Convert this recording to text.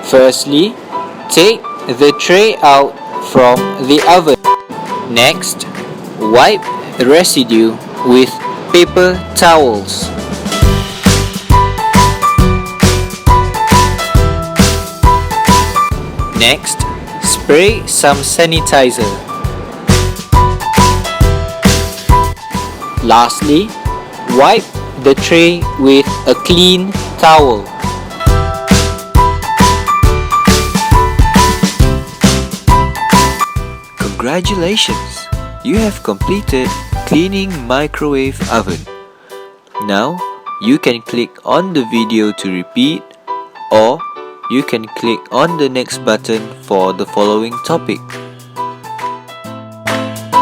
Firstly, take the tray out from the oven. Next, wipe the residue with paper towels. Next, spray some sanitizer. Lastly, wipe the tray with a clean towel. Congratulations! You have completed cleaning microwave oven. Now, you can click on the video to repeat, or you can click on the next button for the following topic.